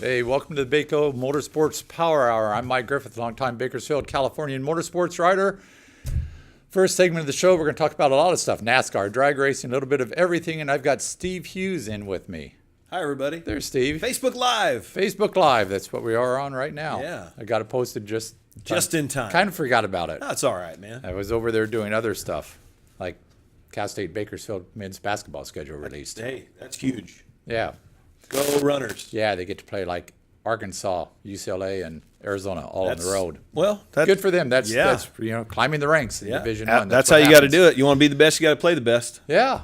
Hey, welcome to the Baco Motorsports Power Hour. I'm Mike Griffith, longtime Bakersfield, Californian motorsports rider. First segment of the show, we're going to talk about a lot of stuff. NASCAR, drag racing, a little bit of everything, and I've got Steve Hughes in with me. Hi, everybody. There's Steve. Facebook Live. Facebook Live, that's what we are on right now. Yeah. I got it posted just in time. Kind of forgot about it. That's all right, man. I was over there doing other stuff, like Cal State Bakersfield men's basketball schedule released. Hey, that's huge. Yeah. Go Runners. Yeah, they get to play like Arkansas, UCLA, and Arizona all on the road. Well, that's good for them. That's climbing the ranks in Division I. That's how you got to do it. You want to be the best, you got to play the best. Yeah,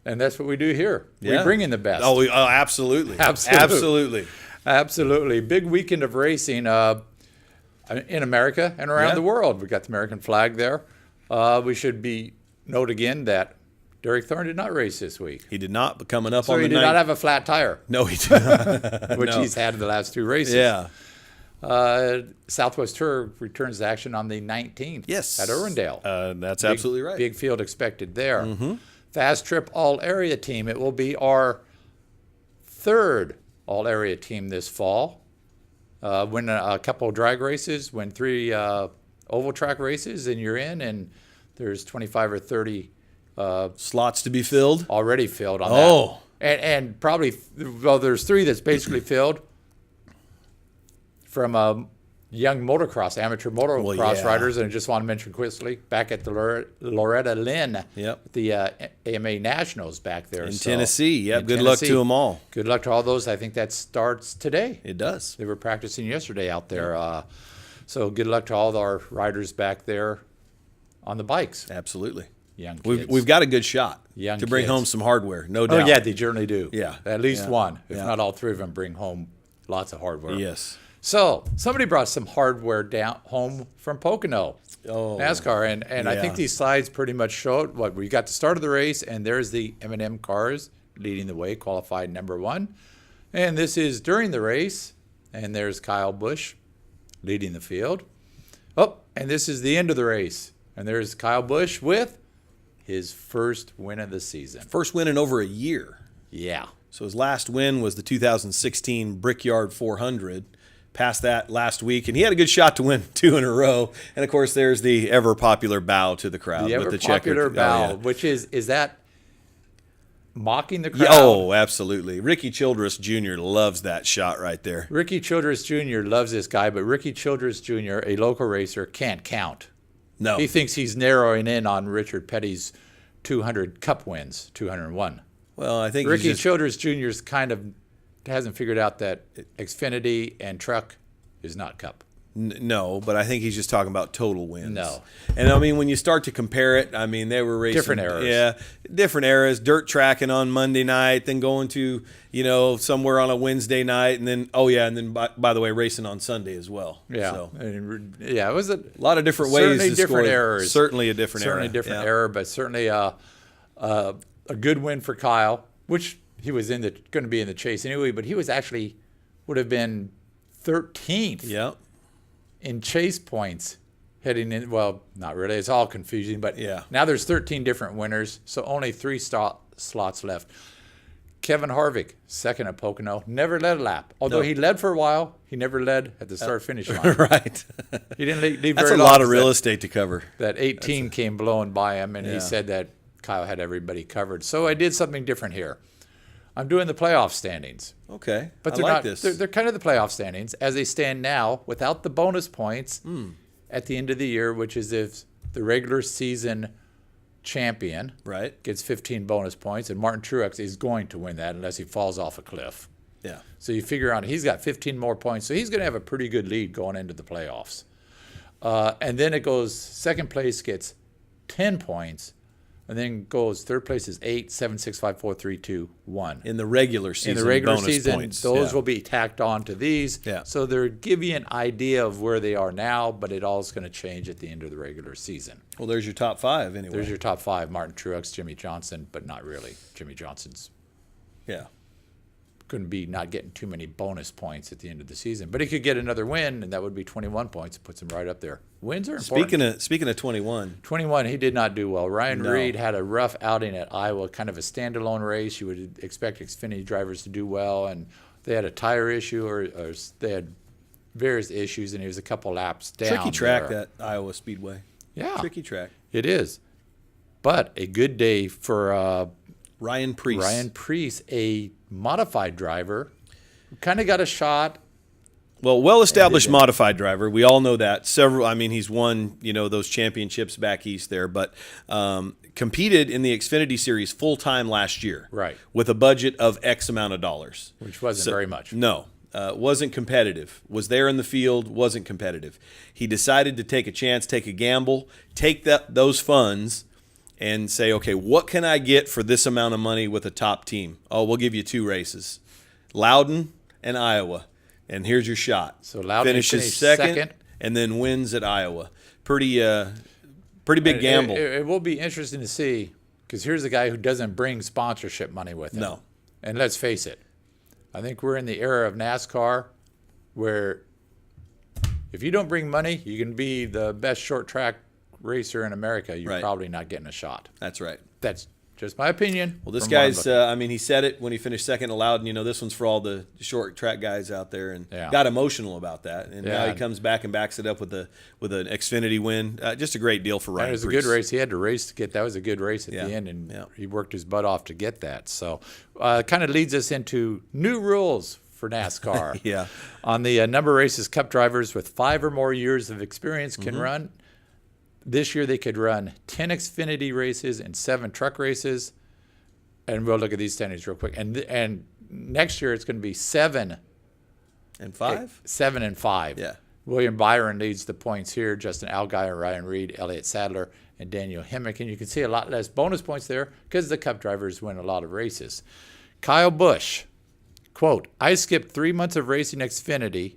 and that's what we do here. Yeah. We bring in the best. Oh, absolutely. Absolutely. Big weekend of racing in America and around the world. We got the American flag there. We should note again that Derek Thorne did not race this week. He did not, but coming up so on the he did not have a flat tire. No, he did not. Which he's had in the last two races. Yeah. Southwest Tour returns to action on the 19th. Yes. At Irwindale. That's absolutely right. Big field expected there. Mm-hmm. Fast Trip All-Area Team. It will be our third All-Area Team this fall. Win a couple of drag races, win 3 oval track races, and you're in, and there's 25 or 30 slots to be filled. Already filled on that. And probably, there's 3 that's basically filled from young amateur motocross riders. And I just want to mention quickly, back at the Loretta Lynn, the AMA Nationals back there. In Tennessee. Good luck to them all. Good luck to all those. I think that starts today. It does. They were practicing yesterday out there. So good luck to all our riders back there on the bikes. Absolutely. Young kids. We've got a good shot to bring home some hardware, no doubt. Oh, yeah, they generally do. Yeah. At least one, if not all 3 of them, bring home lots of hardware. Yes. So somebody brought some hardware down home from Pocono, NASCAR, and I think these slides pretty much showed what we got the start of the race, and there's the M&M cars leading the way, qualified number 1. And this is during the race, and there's Kyle Busch leading the field. Oh, and this is the end of the race, and there's Kyle Busch with his first win of the season. First win in over a year. Yeah. So his last win was the 2016 Brickyard 400. Passed that last week, and he had a good shot to win 2 in a row. And, of course, there's the ever-popular bow to the crowd. The ever-popular bow, which is that mocking the crowd? Oh, absolutely. Ricky Childress Jr. loves that shot right there. Ricky Childress Jr. loves this guy, but Ricky Childress Jr., a local racer, can't count. No. He thinks he's narrowing in on Richard Petty's 200 Cup wins, 201. Well, I think Ricky Childress Jr.'s kind of hasn't figured out that Xfinity and truck is not Cup. No, but I think he's just talking about total wins. No. And, I mean, when you start to compare it, I mean, they were racing. Different eras. Yeah, different eras. Dirt tracking on Monday night, then going to, somewhere on a Wednesday night, and then, by the way, racing on Sunday as well. Yeah. So, it was a lot of different ways to different score. Errors. Certainly a different era. Certainly different era, but certainly a good win for Kyle, which he was going to be in the chase anyway, but he would have been 13th in chase points heading in. Well, not really. It's all confusing, but now there's 13 different winners, so only 3 slots left. Kevin Harvick, second at Pocono, never led a lap. Although he led for a while, he never led at the start-finish line. Right. He didn't leave very long. That's a long. lot of real estate to cover. That 18 came blowing by him, and he said that Kyle had everybody covered. So I did something different here. I'm doing the playoff standings. Okay, but they're not. They're kind of the playoff standings as they stand now, without the bonus points at the end of the year, which is if the regular season champion gets 15 bonus points, and Martin Truex is going to win that unless he falls off a cliff. Yeah. So you figure out he's got 15 more points, so he's going to have a pretty good lead going into the playoffs. And then it goes, second place gets 10 points. And then goes third place is 8, 7, 6, 5, 4, 3, 2, 1. In the regular season, in the regular bonus season, points. Those will be tacked on to these. Yeah. So they're giving you an idea of where they are now, but it all is going to change at the end of the regular season. Well, there's your top 5 anyway. There's your top 5: Martin Truex, Jimmy Johnson, but not really. Jimmy Johnson's couldn't be not getting too many bonus points at the end of the season. But he could get another win, and that would be 21 points. It puts him right up there. Wins are important. Speaking of 21. 21, he did not do well. Ryan Reed had a rough outing at Iowa, kind of a standalone race. You would expect Xfinity drivers to do well, and they had a tire issue or they had various issues, and he was a couple laps down. Tricky track, there. that Iowa Speedway. Yeah. Tricky track. It is. But a good day for Ryan Preece. Ryan Preece, a modified driver, who kind of got a shot. Well-established modified driver. We all know that. He's won, those championships back east there, but competed in the Xfinity Series full-time last year. Right. With a budget of X amount of dollars. Which wasn't very much. No. Wasn't competitive. Was there in the field, wasn't competitive. He decided to take a chance, take a gamble, take those funds and say, okay, what can I get for this amount of money with a top team? Oh, we'll give you 2 races. Loudon and Iowa. And here's your shot. So Loudon finishes second and then wins at Iowa. Pretty big gamble. It will be interesting to see, because here's a guy who doesn't bring sponsorship money with him. No. And let's face it, I think we're in the era of NASCAR where if you don't bring money, you can be the best short track racer in America. You're probably not getting a shot. That's right. That's just my opinion. Well, this guy's, he said it when he finished second at Loudon. This one's for all the short track guys out there, and got emotional about that. And now he comes back and backs it up with an Xfinity win. Just a great deal for Ryan. It was a good race. He had to race to get that. Was a good race at the end, and he worked his butt off to get that. So, kind of leads us into new rules for NASCAR. Yeah. On the number of races, Cup drivers with 5 or more years of experience can run. This year they could run 10 Xfinity races and 7 truck races. And we'll look at these standings real quick. And next year it's going to be 7 and 5. 7 and 5. Yeah. William Byron leads the points here. Justin Allgaier, Ryan Reed, Elliott Sadler, and Daniel Hemrick. And you can see a lot less bonus points there because the Cup drivers win a lot of races. Kyle Busch, quote, I skipped 3 months of racing Xfinity.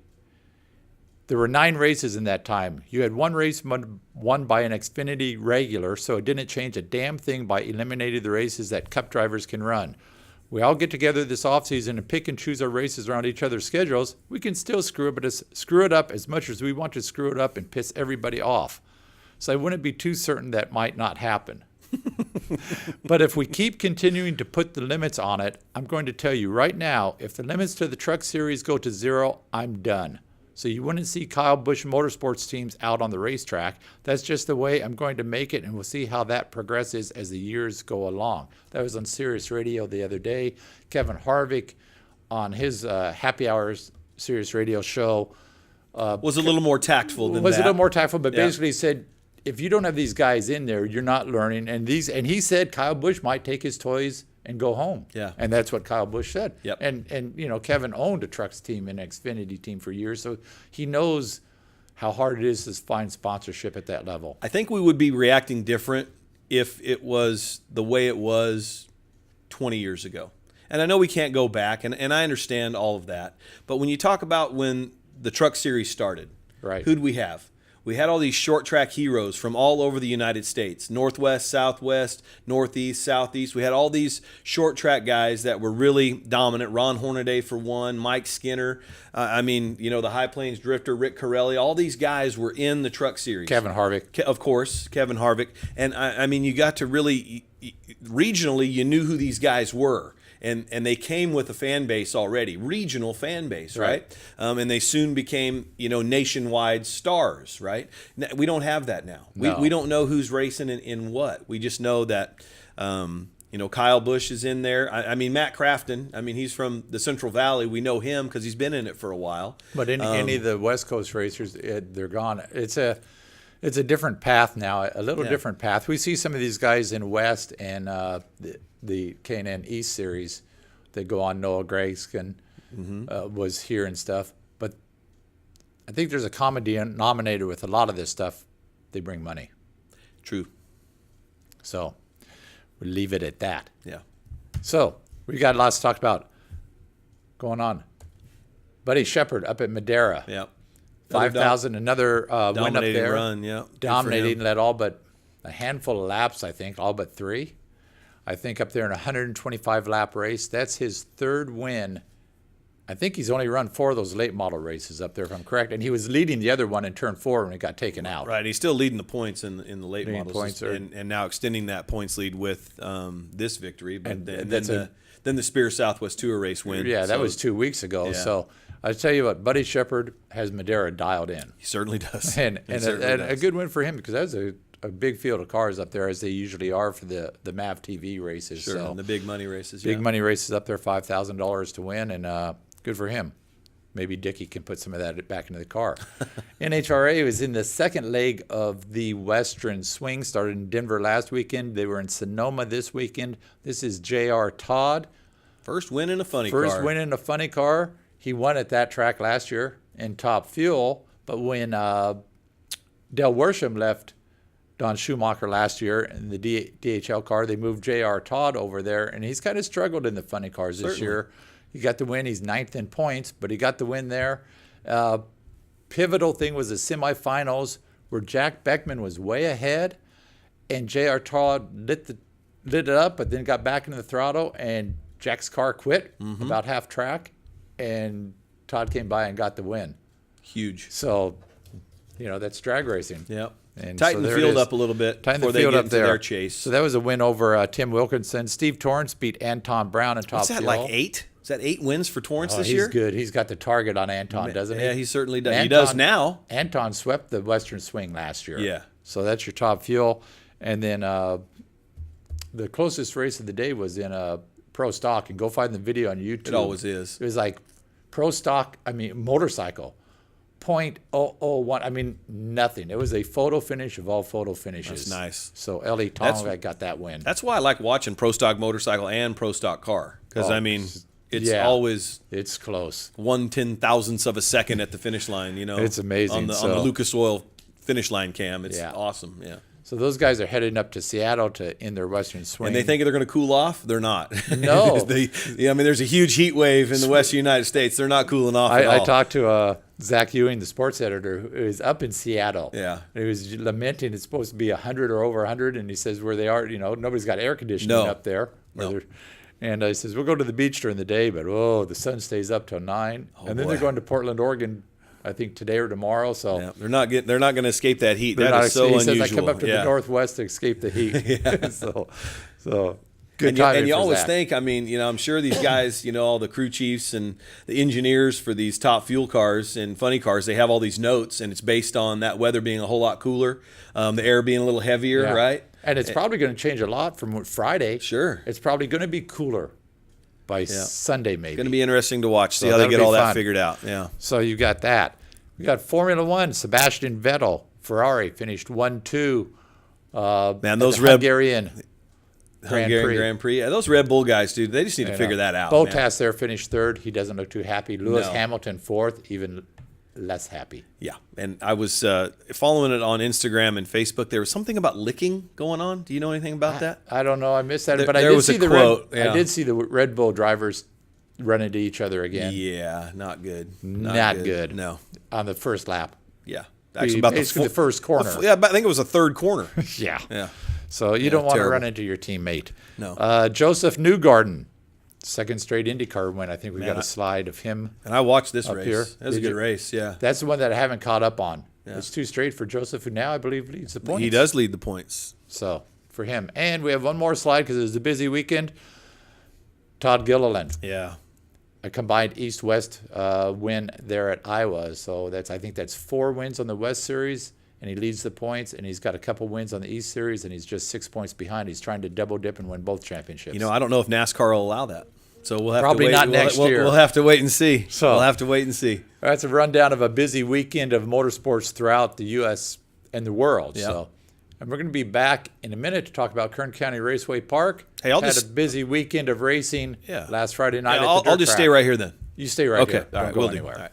There were 9 races in that time. You had 1 race won by an Xfinity regular, so it didn't change a damn thing by eliminating the races that Cup drivers can run. We all get together this offseason and pick and choose our races around each other's schedules. We can still screw it up as much as we want to screw it up and piss everybody off. So I wouldn't be too certain that might not happen. But if we keep continuing to put the limits on it, I'm going to tell you right now, if the limits to the Truck Series go to 0, I'm done. So you wouldn't see Kyle Busch Motorsports teams out on the racetrack. That's just the way I'm going to make it, and we'll see how that progresses as the years go along. That was on Sirius Radio the other day. Kevin Harvick on his Happy Hours Sirius Radio show was a little more tactful than that. Was a little more tactful, but basically said, if you don't have these guys in there, you're not learning. And he said Kyle Busch might take his toys and go home. Yeah. And that's what Kyle Busch said. Yep. And Kevin owned a trucks team and Xfinity team for years, so he knows how hard it is to find sponsorship at that level. I think we would be reacting different if it was the way it was 20 years ago. And I know we can't go back, and I understand all of that. But when you talk about when the Truck Series started, right, who'd we have? We had all these short track heroes from all over the United States, Northwest, Southwest, Northeast, Southeast. We had all these short track guys that were really dominant. Ron Hornaday for one, Mike Skinner. The High Plains Drifter, Rick Corelli. All these guys were in the Truck Series. Kevin Harvick. Of course, Kevin Harvick. And you got to really, regionally, you knew who these guys were. And they came with a fan base already, regional fan base, right? And they soon became, nationwide stars, right? We don't have that now. No. We don't know who's racing in what. We just know that, Kyle Busch is in there. Matt Crafton, he's from the Central Valley. We know him because he's been in it for a while. But any of the West Coast racers, they're gone. It's a different path now, a little different path. We see some of these guys in West and the K&N East Series that go on. Noah Gragson was here and stuff. But I think there's a common denominator with a lot of this stuff. They bring money. True. So we'll leave it at that. Yeah. So we got lots to talk about going on. Buddy Shepard up at Madera. Yeah. 5,000, another win up there. Run, yeah. Dominating, led all but a handful of laps, I think, all but 3. I think up there in a 125-lap race. That's his 3rd win. I think he's only run 4 of those late model races up there, if I'm correct. And he was leading the other one in turn 4 when it got taken out. Right. He's still leading the points in the late models, and now extending that points lead with this victory. But then the Then the Spear Southwest Tour race win. Yeah, that was 2 weeks ago. Yeah. So I tell you what, Buddy Shepard has Madera dialed in. He certainly does. And Certainly does. a good win for him because that was a big field of cars up there, as they usually are for the MAV TV races. Sure, so and the big money races. big money races up there, $5,000 to win, and good for him. Maybe Dickie can put some of that back into the car. NHRA was in the second leg of the Western Swing. Started in Denver last weekend. They were in Sonoma this weekend. This is J.R. Todd. First win in a funny car. First win in a funny car. He won at that track last year in Top Fuel. But when Del Worsham left Don Schumacher last year in the DHL car, they moved J.R. Todd over there, and he's kind of struggled in the funny cars this year. He got the win. He's 9th in points, but he got the win there. Pivotal thing was the semifinals where Jack Beckman was way ahead, and J.R. Todd lit it up, but then got back into the throttle, and Jack's car quit about half track, and Todd came by and got the win. Huge. So, that's drag racing. Yep. And Tighten the field up a little bit before they get into their chase. So that was a win over Tim Wilkinson. Steve Torrance beat Anton Brown in Top Fuel. What's that, like 8? Is that 8 wins for Torrance this year? He's good. He's got the target on Anton, doesn't he? Yeah, he certainly does. He does now. Anton swept the Western Swing last year. Yeah. So that's your Top Fuel. And then the closest race of the day was in Pro Stock. And go find the video on YouTube. It always is. It was like Pro Stock, motorcycle. 0.001. Nothing. It was a photo finish of all photo finishes. That's nice. So Ellie Tonga got that win. That's why I like watching Pro Stock motorcycle and Pro Stock car. Because, it's always it's close. 1/10,000th of a second at the finish line, It's amazing. On the Lucas Oil finish line cam. It's awesome, yeah. So those guys are heading up to Seattle to in their Western Swing. And they think they're going to cool off? They're not. No. There's a huge heat wave in the Western United States. They're not cooling off at all. I talked to Zach Ewing, the sports editor, who is up in Seattle. Yeah. And he was lamenting it's supposed to be 100 or over 100, and he says where they are, nobody's got air conditioning up there. No. And he says, we'll go to the beach during the day, but the sun stays up till 9. And then they're going to Portland, Oregon, I think today or tomorrow. So yeah, they're not going to escape that heat. That is so unusual. He says, I come up to the Northwest to escape the heat. so good timing. And you for always Zach. think, I'm sure these guys, all the crew chiefs and the engineers for these Top Fuel cars and funny cars, they have all these notes, and it's based on that weather being a whole lot cooler, the air being a little heavier, right? And it's probably going to change a lot from Friday. Sure. It's probably going to be cooler by Sunday, maybe. It's going to be interesting to watch, see how they get all that figured out. Yeah. So you got that. We got Formula One. Sebastian Vettel, Ferrari, finished 1-2. Man, those Hungarian Grand Prix. Yeah, those Red Bull guys, dude, they just need to figure that out. Bottas there finished 3rd. He doesn't look too happy. Lewis No. Hamilton 4th, even less happy. Yeah, and I was following it on Instagram and Facebook. There was something about licking going on. Do you know anything about that? I don't know. I missed that. But There was a quote. I did see the Red Bull drivers run into each other again. Yeah, not good. Not good. No. On the first lap. Yeah. Actually, about the first corner. Yeah, I think it was the 3rd corner. Yeah. Yeah. So you don't want terrible. to run into your teammate. No. Joseph Newgarden, 2nd straight IndyCar win. I think we got a slide of him. And I watched this race. Here. That was a good race, yeah. That's the one that I haven't caught up on. Yeah. It's 2 straight for Joseph, who now I believe leads the points. He does lead the points. So for him. And we have one more slide because it was a busy weekend. Todd Gilliland. Yeah. A combined East-West win there at Iowa. So I think that's 4 wins on the West Series, and he leads the points, and he's got a couple wins on the East Series, and he's just 6 points behind. He's trying to double dip and win both championships. I don't know if NASCAR will allow that. So we'll have Probably to wait. not next year. We'll have to wait and see. So we'll have to wait and see. That's a rundown of a busy weekend of motorsports throughout the U.S. and the world. Yep. So, and we're going to be back in a minute to talk about Kern County Raceway Park. Hey, I'll had just a busy weekend of racing last Friday night. Yeah, at the I'll dirt just track. stay right here then. You stay right here. Okay. All Don't right. go We'll do. anywhere. All right.